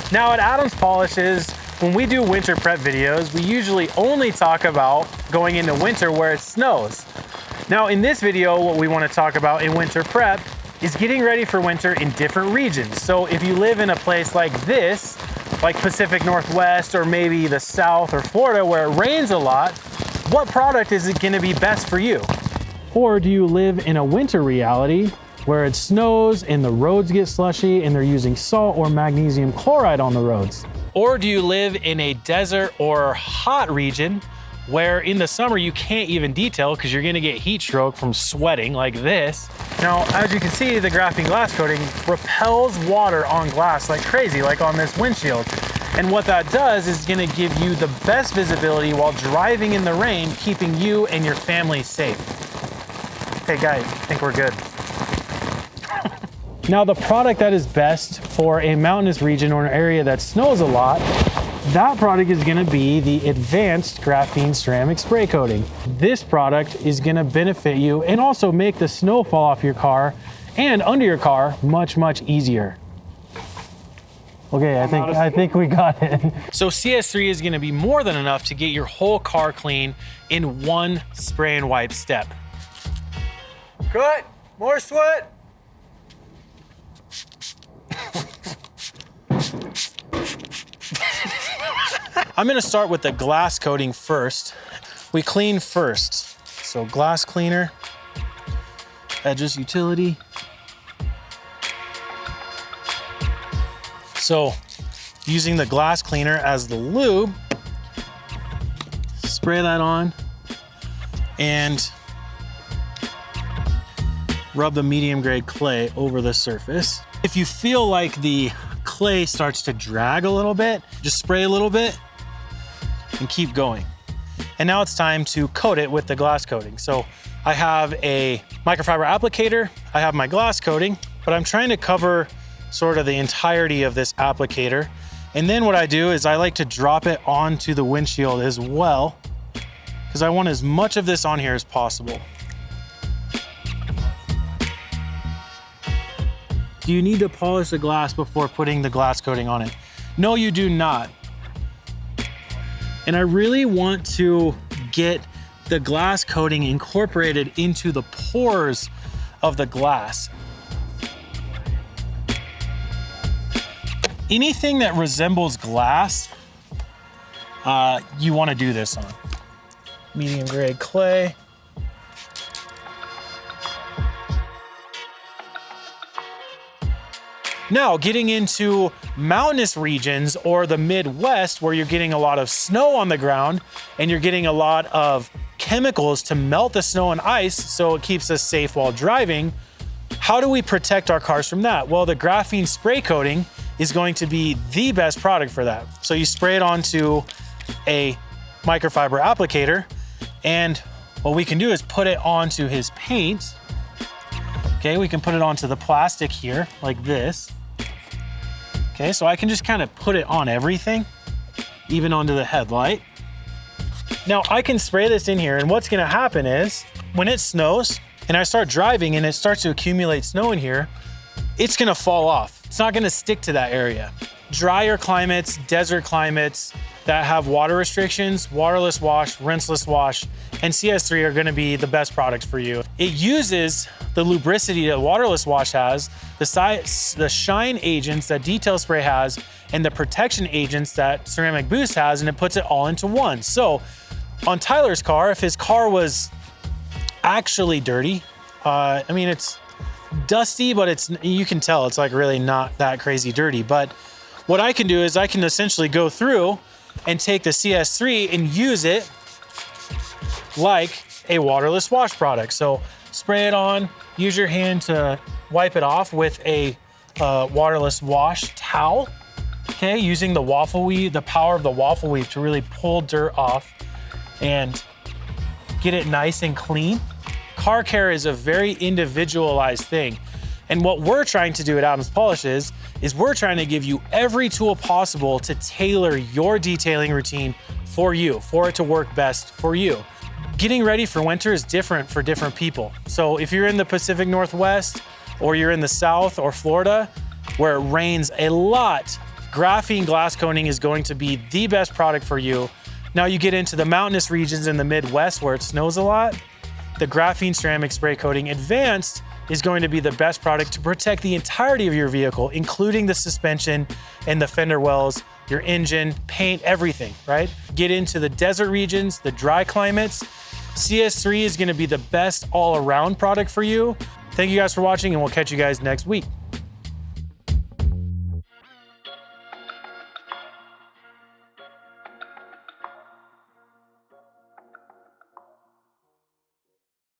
Now at Adams Polishes, when we do winter prep videos, we usually only talk about going into winter where it snows. Now in this video, what we want to talk about in winter prep is getting ready for winter in different regions. So if you live in a place like this, like Pacific Northwest or maybe the South or Florida where it rains a lot, what product is it going to be best for you? Or do you live in a winter reality where it snows and the roads get slushy and they're using salt or magnesium chloride on the roads? Or do you live in a desert or hot region where in the summer you can't even detail because you're gonna get heat stroke from sweating like this? Now, as you can see, the graphene glass coating repels water on glass like crazy, like on this windshield. And what that does is gonna give you the best visibility while driving in the rain, keeping you and your family safe. Hey guys, I think we're good. Now, the product that is best for a mountainous region or an area that snows a lot, that product is gonna be the Advanced Graphene Ceramic Spray Coating. This product is gonna benefit you and also make the snow fall off your car and under your car much, much easier. Okay, I think we got it. So CS3 is gonna be more than enough to get your whole car clean in one spray and wipe step. Cut, more sweat. I'm gonna start with the glass coating first. We clean first. So glass cleaner, Edges Utility. So using the glass cleaner as the lube, spray that on and rub the medium grade clay over the surface. If you feel like the clay starts to drag a little bit, just spray a little bit and keep going. And now it's time to coat it with the glass coating. So I have a microfiber applicator, I have my glass coating, but I'm trying to cover sort of the entirety of this applicator. And then what I do is I like to drop it onto the windshield as well, because I want as much of this on here as possible. Do you need to polish the glass before putting the glass coating on it? No, you do not. And I really want to get the glass coating incorporated into the pores of the glass. Anything that resembles glass, you want to do this on. Medium grade clay. Now, getting into mountainous regions or the Midwest where you're getting a lot of snow on the ground and you're getting a lot of chemicals to melt the snow and ice so it keeps us safe while driving, how do we protect our cars from that? Well, the graphene spray coating is going to be the best product for that. So you spray it onto a microfiber applicator, and what we can do is put it onto his paint. Okay, we can put it onto the plastic here like this. Okay, so I can just kind of put it on everything, even onto the headlight. Now I can spray this in here, and what's gonna happen is when it snows and I start driving and it starts to accumulate snow in here, it's gonna fall off. It's not gonna stick to that area. Drier climates, desert climates that have water restrictions, waterless wash, rinseless wash, and CS3 are gonna be the best products for you. It uses the lubricity that waterless wash has, the shine agents that Detail Spray has, and the protection agents that Ceramic Boost has, and it puts it all into one. So on Tyler's car, if his car was actually dirty, I mean, it's dusty, but you can tell it's like really not that crazy dirty. But what I can do is I can essentially go through and take the CS3 and use it like a waterless wash product. So spray it on, use your hand to wipe it off with a waterless wash towel. Okay, using the waffle weave, the power of the waffle weave to really pull dirt off and get it nice and clean. Car care is a very individualized thing. And what we're trying to do at Adams Polishes is we're trying to give you every tool possible to tailor your detailing routine for you, for it to work best for you. Getting ready for winter is different for different people. So if you're in the Pacific Northwest or you're in the South or Florida where it rains a lot, graphene glass coating is going to be the best product for you. Now you get into the mountainous regions in the Midwest where it snows a lot, the graphene ceramic spray coating advanced is going to be the best product to protect the entirety of your vehicle, including the suspension and the fender wells, your engine, paint, everything, right? Get into the desert regions, the dry climates. CS3 is gonna be the best all-around product for you. Thank you guys for watching, and we'll catch you guys next week.